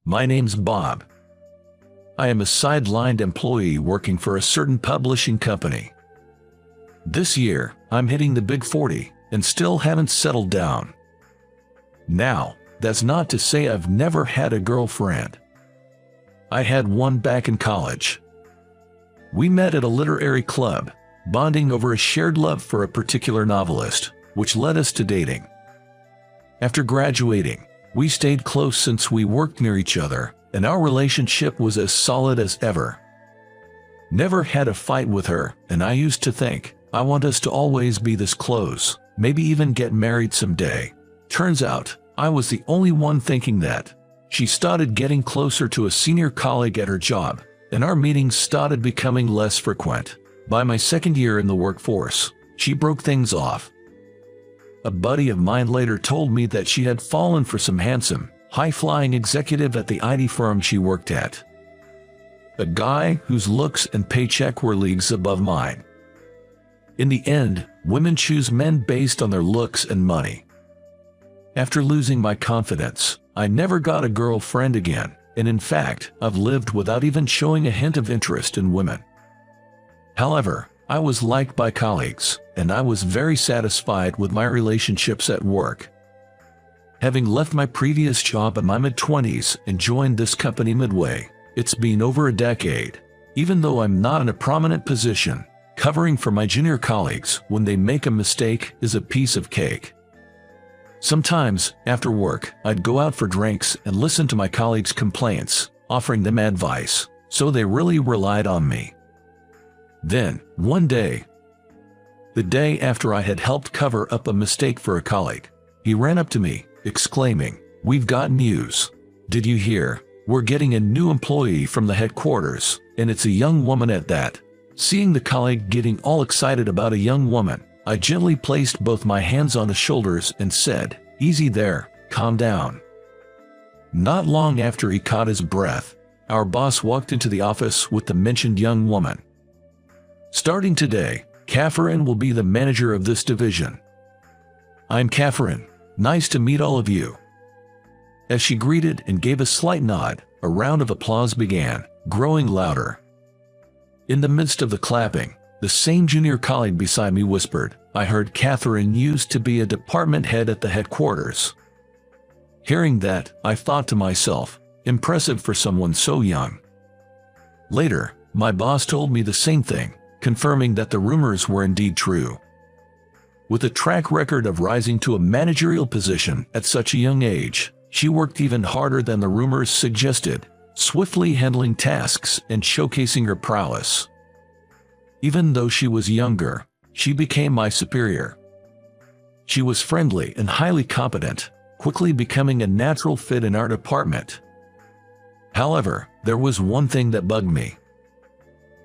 My name's Bob. I am a sidelined employee working for a certain publishing company. This year, I'm hitting the big 40 and still haven't settled down. Now, that's not to say I've never had a girlfriend. I had one back in college. We met at a literary club, bonding over a shared love for a particular novelist, which led us to dating. After graduating, we stayed close since we worked near each other, and our relationship was as solid as ever. Never had a fight with her, and I used to think, I want us to always be this close, maybe even get married someday. Turns out, I was the only one thinking that. She started getting closer to a senior colleague at her job, and our meetings started becoming less frequent. By my second year in the workforce, she broke things off. A buddy of mine later told me that she had fallen for some handsome, high-flying executive at the IT firm she worked at. A guy whose looks and paycheck were leagues above mine. In the end, women choose men based on their looks and money. After losing my confidence, I never got a girlfriend again, and in fact, I've lived without even showing a hint of interest in women. However, I was liked by colleagues, and I was very satisfied with my relationships at work. Having left my previous job in my mid-20s and joined this company midway, it's been over a decade. Even though I'm not in a prominent position, covering for my junior colleagues when they make a mistake is a piece of cake. Sometimes, after work, I'd go out for drinks and listen to my colleagues' complaints, offering them advice, so they really relied on me. Then, one day, the day after I had helped cover up a mistake for a colleague, he ran up to me, exclaiming, "We've got news. Did you hear? We're getting a new employee from the headquarters, and it's a young woman at that." Seeing the colleague getting all excited about a young woman, I gently placed both my hands on his shoulders and said, "Easy there, calm down." Not long after he caught his breath, our boss walked into the office with the mentioned young woman. "Starting today, Catherine will be the manager of this division. I'm Catherine. Nice to meet all of you." As she greeted and gave a slight nod, a round of applause began, growing louder. In the midst of the clapping, the same junior colleague beside me whispered, "I heard Catherine used to be a department head at the headquarters." Hearing that, I thought to myself, impressive for someone so young. Later, my boss told me the same thing, confirming that the rumors were indeed true. With a track record of rising to a managerial position at such a young age, she worked even harder than the rumors suggested, swiftly handling tasks and showcasing her prowess. Even though she was younger, she became my superior. She was friendly and highly competent, quickly becoming a natural fit in our department. However, there was one thing that bugged me.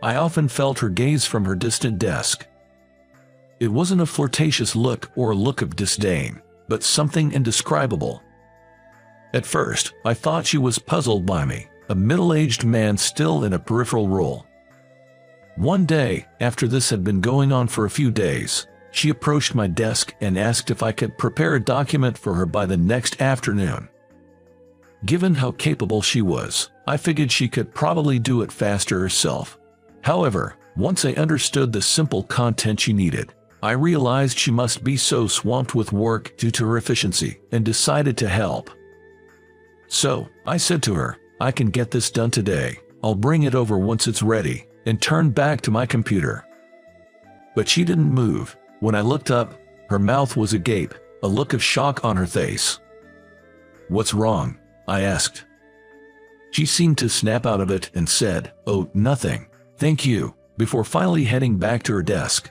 I often felt her gaze from her distant desk. It wasn't a flirtatious look or a look of disdain, but something indescribable. At first, I thought she was puzzled by me, a middle-aged man still in a peripheral role. One day, after this had been going on for a few days, she approached my desk and asked if I could prepare a document for her by the next afternoon. Given how capable she was, I figured she could probably do it faster herself. However, once I understood the simple content she needed, I realized she must be so swamped with work due to her efficiency and decided to help. So, I said to her, "I can get this done today. I'll bring it over once it's ready," and turned back to my computer. But she didn't move. When I looked up, her mouth was agape, a look of shock on her face. "What's wrong?" I asked. She seemed to snap out of it and said, "Oh, nothing. Thank you," before finally heading back to her desk.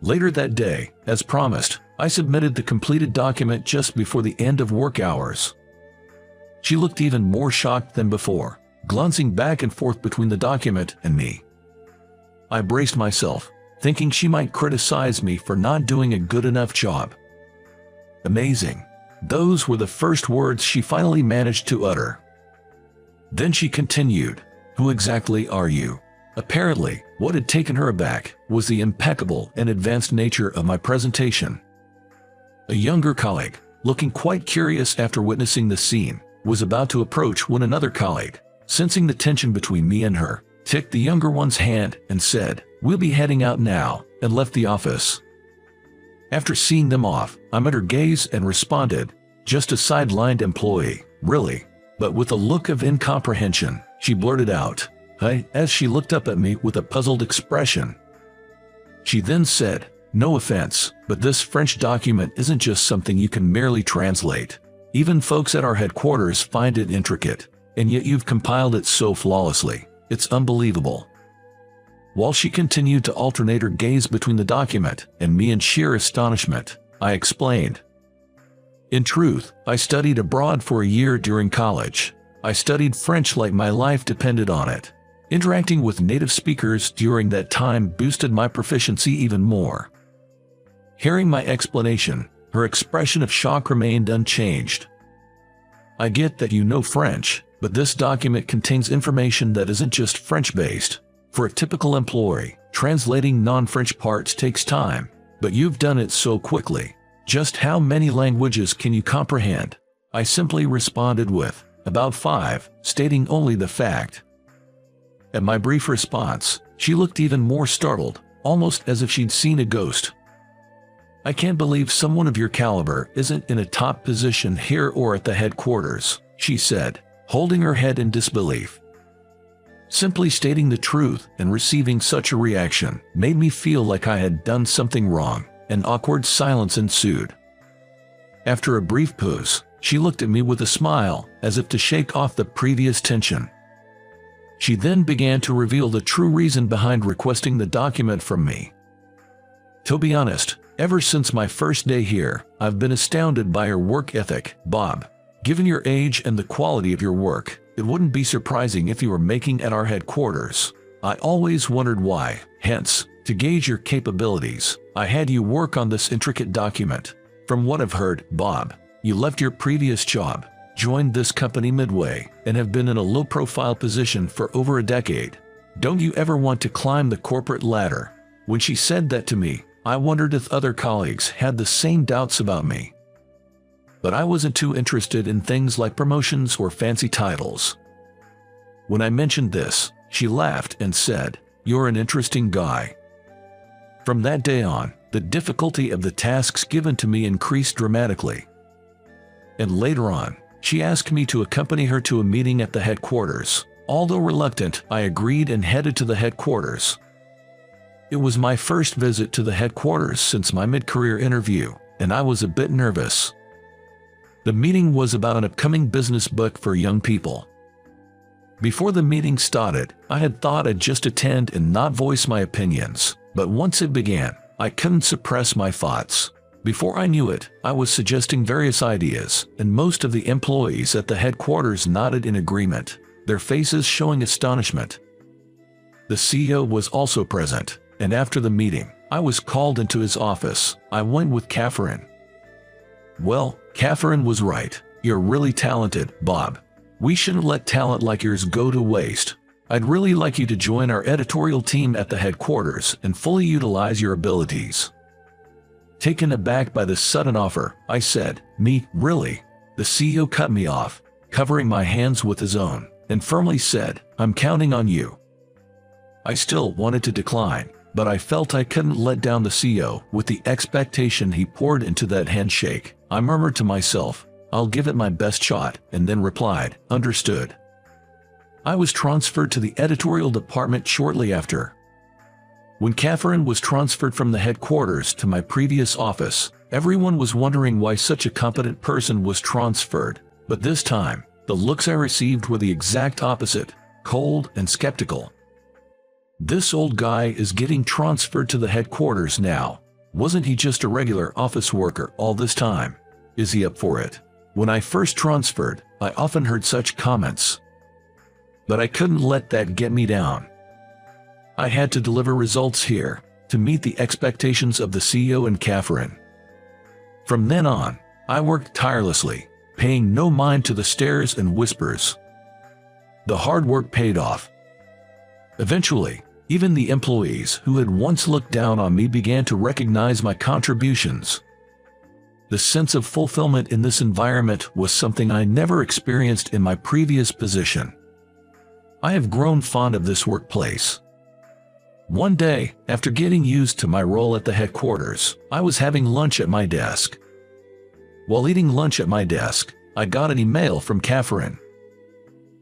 Later that day, as promised, I submitted the completed document just before the end of work hours. She looked even more shocked than before, glancing back and forth between the document and me. I braced myself, thinking she might criticize me for not doing a good enough job. Amazing. Those were the first words she finally managed to utter. Then she continued, "Who exactly are you?" Apparently, what had taken her aback was the impeccable and advanced nature of my presentation. A younger colleague, looking quite curious after witnessing the scene, was about to approach when another colleague, sensing the tension between me and her, took the younger one's hand and said, "We'll be heading out now," and left the office. After seeing them off, I met her gaze and responded, "Just a sidelined employee, really?" But with a look of incomprehension, she blurted out, "Hey," as she looked up at me with a puzzled expression. She then said, "No offense, but this French document isn't just something you can merely translate. Even folks at our headquarters find it intricate, and yet you've compiled it so flawlessly. It's unbelievable." While she continued to alternate her gaze between the document and me in sheer astonishment, I explained. "In truth, I studied abroad for a year during college. I studied French like my life depended on it. Interacting with native speakers during that time boosted my proficiency even more." Hearing my explanation, her expression of shock remained unchanged. "I get that you know French, but this document contains information that isn't just French-based. For a typical employee, translating non-French parts takes time, but you've done it so quickly. Just how many languages can you comprehend?" I simply responded with, "About 5, stating only the fact." At my brief response, she looked even more startled, almost as if she'd seen a ghost. "I can't believe someone of your caliber isn't in a top position here or at the headquarters," she said, holding her head in disbelief. Simply stating the truth and receiving such a reaction made me feel like I had done something wrong. An awkward silence ensued. After a brief pause, she looked at me with a smile, as if to shake off the previous tension. She then began to reveal the true reason behind requesting the document from me. "To be honest, ever since my first day here, I've been astounded by your work ethic, Bob. Given your age and the quality of your work, it wouldn't be surprising if you were making at our headquarters. I always wondered why, hence, to gauge your capabilities, I had you work on this intricate document. From what I've heard, Bob, you left your previous job, joined this company midway, and have been in a low-profile position for over a decade. Don't you ever want to climb the corporate ladder?" When she said that to me, I wondered if other colleagues had the same doubts about me. But I wasn't too interested in things like promotions or fancy titles. When I mentioned this, she laughed and said, "You're an interesting guy." From that day on, the difficulty of the tasks given to me increased dramatically. And later on, she asked me to accompany her to a meeting at the headquarters. Although reluctant, I agreed and headed to the headquarters. It was my first visit to the headquarters since my mid-career interview, and I was a bit nervous. The meeting was about an upcoming business book for young people. Before the meeting started, I had thought I'd just attend and not voice my opinions, but once it began, I couldn't suppress my thoughts. Before I knew it, I was suggesting various ideas, and most of the employees at the headquarters nodded in agreement, their faces showing astonishment. The CEO was also present, and after the meeting, I was called into his office. I went with Catherine. "Well, Catherine was right. You're really talented, Bob. We shouldn't let talent like yours go to waste. I'd really like you to join our editorial team at the headquarters and fully utilize your abilities." Taken aback by this sudden offer, I said, "Me, really?" The CEO cut me off, covering my hands with his own, and firmly said, "I'm counting on you." I still wanted to decline, but I felt I couldn't let down the CEO with the expectation he poured into that handshake. I murmured to myself, "I'll give it my best shot," and then replied, "Understood." I was transferred to the editorial department shortly after. When Catherine was transferred from the headquarters to my previous office, everyone was wondering why such a competent person was transferred, but this time, the looks I received were the exact opposite, cold and skeptical. "This old guy is getting transferred to the headquarters now. Wasn't he just a regular office worker all this time? Is he up for it?" When I first transferred, I often heard such comments. But I couldn't let that get me down. I had to deliver results here, to meet the expectations of the CEO and Catherine. From then on, I worked tirelessly, paying no mind to the stares and whispers. The hard work paid off. Eventually, even the employees who had once looked down on me began to recognize my contributions. The sense of fulfillment in this environment was something I never experienced in my previous position. I have grown fond of this workplace. One day, after getting used to my role at the headquarters, I was having lunch at my desk. While eating lunch at my desk, I got an email from Catherine.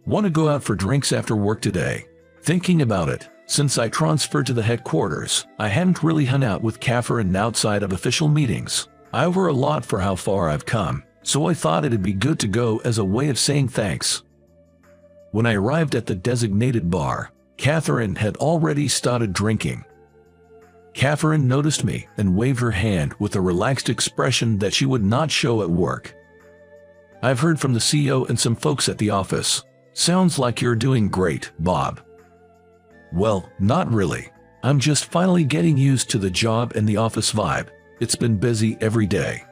"Want to go out for drinks after work today?" Thinking about it, since I transferred to the headquarters, I hadn't really hung out with Catherine outside of official meetings. I owe her a lot for how far I've come, so I thought it'd be good to go as a way of saying thanks. When I arrived at the designated bar, Catherine had already started drinking. Catherine noticed me and waved her hand with a relaxed expression that she would not show at work. "I've heard from the CEO and some folks at the office. Sounds like you're doing great, Bob." "Well, not really. I'm just finally getting used to the job and the office vibe. It's been busy every day."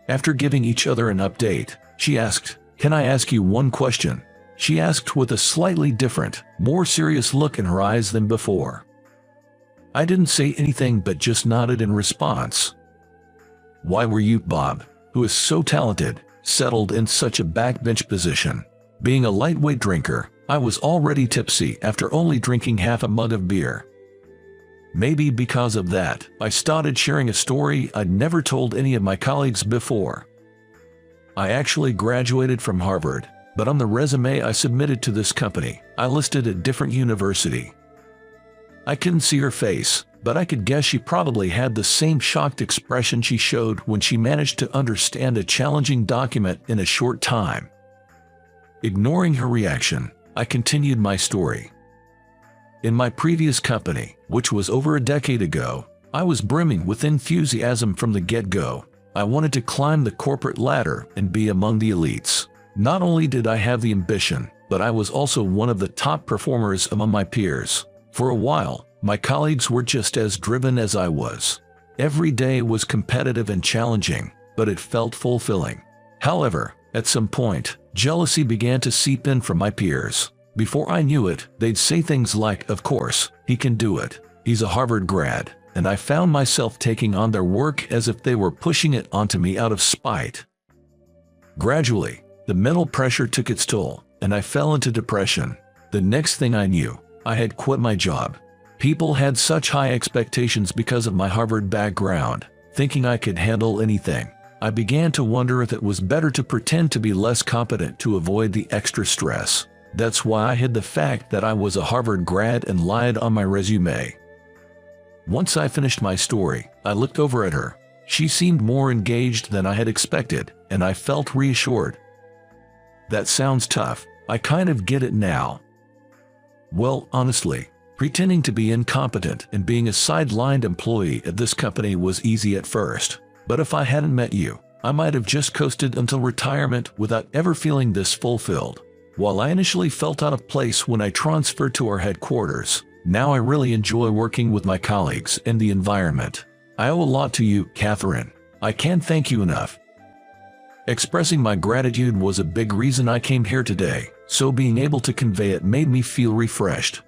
After giving each other an update, she asked, "Can I ask you one question?" She asked with a slightly different, more serious look in her eyes than before. I didn't say anything but just nodded in response. "Why were you, Bob, who is so talented, settled in such a backbench position?" Being a lightweight drinker, I was already tipsy after only drinking half a mug of beer. Maybe because of that, I started sharing a story I'd never told any of my colleagues before. I actually graduated from Harvard, but on the resume I submitted to this company, I listed a different university. I couldn't see her face, but I could guess she probably had the same shocked expression she showed when she managed to understand a challenging document in a short time. Ignoring her reaction, I continued my story. In my previous company, which was over a decade ago, I was brimming with enthusiasm from the get-go. I wanted to climb the corporate ladder and be among the elites. Not only did I have the ambition, but I was also one of the top performers among my peers. For a while, my colleagues were just as driven as I was. Every day was competitive and challenging, but it felt fulfilling. However, at some point, jealousy began to seep in from my peers. Before I knew it, they'd say things like, "Of course, he can do it. He's a Harvard grad," and I found myself taking on their work as if they were pushing it onto me out of spite. Gradually, the mental pressure took its toll, and I fell into depression. The next thing I knew, I had quit my job. People had such high expectations because of my Harvard background, thinking I could handle anything. I began to wonder if it was better to pretend to be less competent to avoid the extra stress. That's why I hid the fact that I was a Harvard grad and lied on my resume. Once I finished my story, I looked over at her. She seemed more engaged than I had expected, and I felt reassured. "That sounds tough. I kind of get it now." Well, honestly, pretending to be incompetent and being a sidelined employee at this company was easy at first. But if I hadn't met you, I might have just coasted until retirement without ever feeling this fulfilled. While I initially felt out of place when I transferred to our headquarters, now I really enjoy working with my colleagues and the environment. I owe a lot to you, Catherine. I can't thank you enough. Expressing my gratitude was a big reason I came here today, so being able to convey it made me feel refreshed.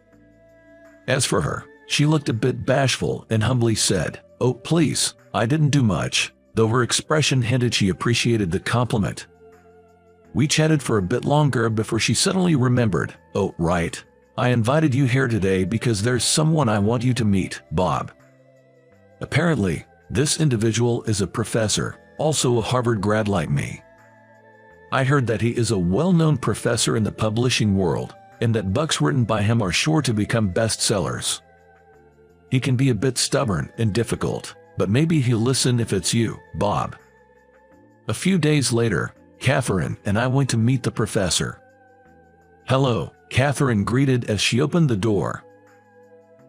As for her, she looked a bit bashful and humbly said, "Oh, please, I didn't do much," though her expression hinted she appreciated the compliment. We chatted for a bit longer before she suddenly remembered, "Oh, right. I invited you here today because there's someone I want you to meet, Bob." Apparently, this individual is a professor, also a Harvard grad like me. I heard that he is a well-known professor in the publishing world, and that books written by him are sure to become bestsellers. He can be a bit stubborn and difficult, but maybe he'll listen if it's you, Bob. A few days later, Catherine and I went to meet the professor. "Hello," Catherine greeted as she opened the door.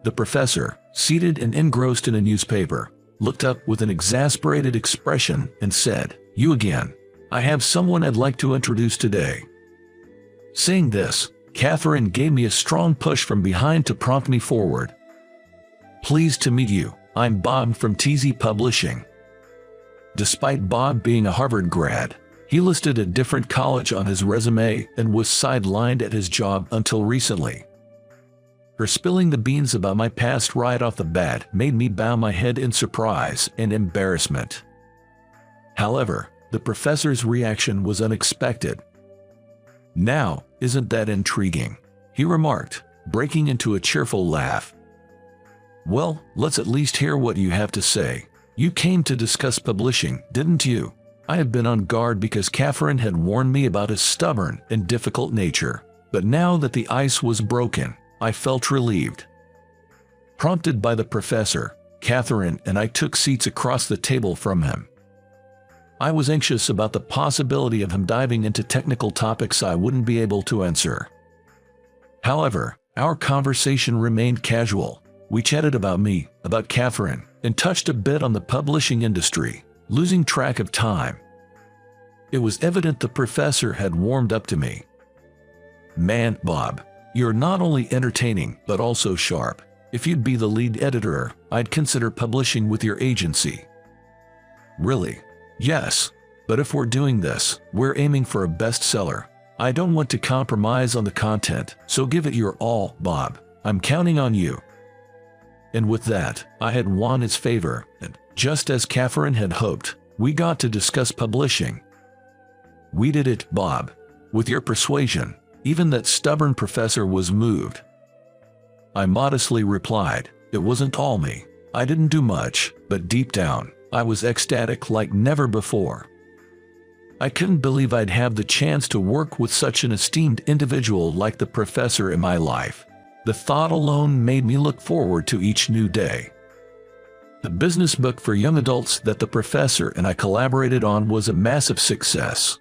The professor, seated and engrossed in a newspaper, looked up with an exasperated expression and said, "You again. I have someone I'd like to introduce today." Saying this, Catherine gave me a strong push from behind to prompt me forward. "Pleased to meet you. I'm Bob from TZ Publishing." Despite Bob being a Harvard grad, he listed a different college on his resume and was sidelined at his job until recently. Her spilling the beans about my past right off the bat made me bow my head in surprise and embarrassment. However, the professor's reaction was unexpected. "Now, isn't that intriguing?" he remarked, breaking into a cheerful laugh. "Well, let's at least hear what you have to say. You came to discuss publishing, didn't you?" I had been on guard because Catherine had warned me about his stubborn and difficult nature, but now that the ice was broken, I felt relieved. Prompted by the professor, Catherine and I took seats across the table from him. I was anxious about the possibility of him diving into technical topics I wouldn't be able to answer. However, our conversation remained casual. We chatted about me, about Catherine, and touched a bit on the publishing industry, losing track of time. It was evident the professor had warmed up to me. "Man, Bob, you're not only entertaining but also sharp. If you'd be the lead editor, I'd consider publishing with your agency." "Really?" "Yes, but if we're doing this, we're aiming for a bestseller. I don't want to compromise on the content, so give it your all, Bob. I'm counting on you." And with that, I had won his favor, and just as Catherine had hoped, we got to discuss publishing. "We did it, Bob. With your persuasion, even that stubborn professor was moved." I modestly replied, "It wasn't all me. I didn't do much, but deep down, I was ecstatic like never before. I couldn't believe I'd have the chance to work with such an esteemed individual like the professor in my life. The thought alone made me look forward to each new day." The business book for young adults that the professor and I collaborated on was a massive success.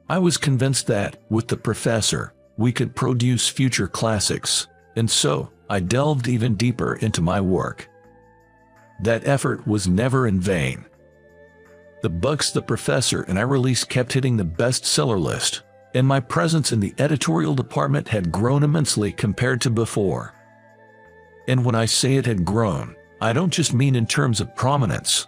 I was convinced that, with the professor, we could produce future classics, and so I delved even deeper into my work. That effort was never in vain. The books the professor and I released kept hitting the bestseller list, and my presence in the editorial department had grown immensely compared to before. And when I say it had grown, I don't just mean in terms of prominence.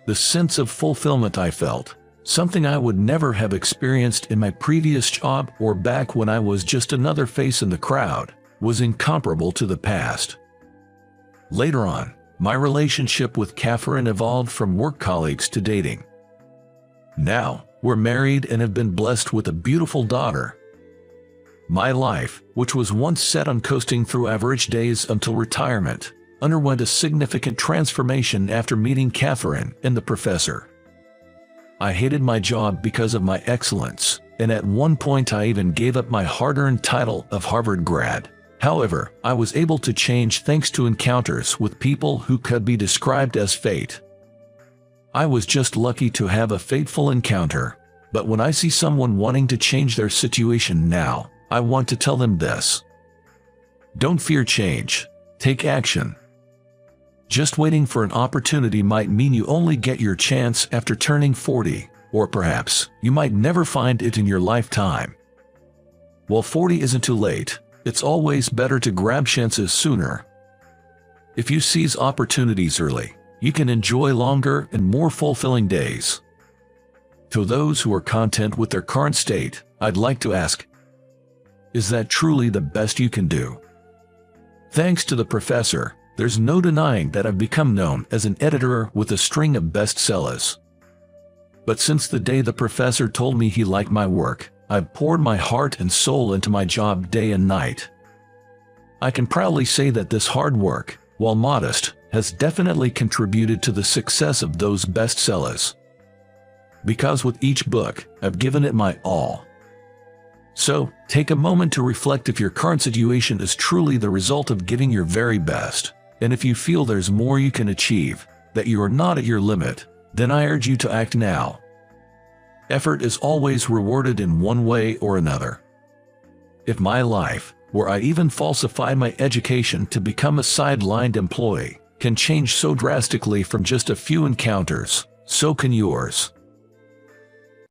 The sense of fulfillment I felt, something I would never have experienced in my previous job or back when I was just another face in the crowd, was incomparable to the past. Later on, my relationship with Catherine evolved from work colleagues to dating. Now, we're married and have been blessed with a beautiful daughter. My life, which was once set on coasting through average days until retirement, underwent a significant transformation after meeting Catherine and the professor. I hated my job because of my excellence, and at one point I even gave up my hard-earned title of Harvard grad. However, I was able to change thanks to encounters with people who could be described as fate. I was just lucky to have a fateful encounter, but when I see someone wanting to change their situation now, I want to tell them this. Don't fear change. Take action. Just waiting for an opportunity might mean you only get your chance after turning 40, or perhaps you might never find it in your lifetime. While 40 isn't too late, it's always better to grab chances sooner. If you seize opportunities early, you can enjoy longer and more fulfilling days. To those who are content with their current state, I'd like to ask, is that truly the best you can do? Thanks to the professor, there's no denying that I've become known as an editor with a string of bestsellers. But since the day the professor told me he liked my work, I've poured my heart and soul into my job day and night. I can proudly say that this hard work, while modest, has definitely contributed to the success of those bestsellers. Because with each book, I've given it my all. So, take a moment to reflect if your current situation is truly the result of giving your very best, and if you feel there's more you can achieve, that you are not at your limit, then I urge you to act now. Effort is always rewarded in one way or another. If my life, where I even falsified my education to become a sidelined employee, can change so drastically from just a few encounters, so can yours.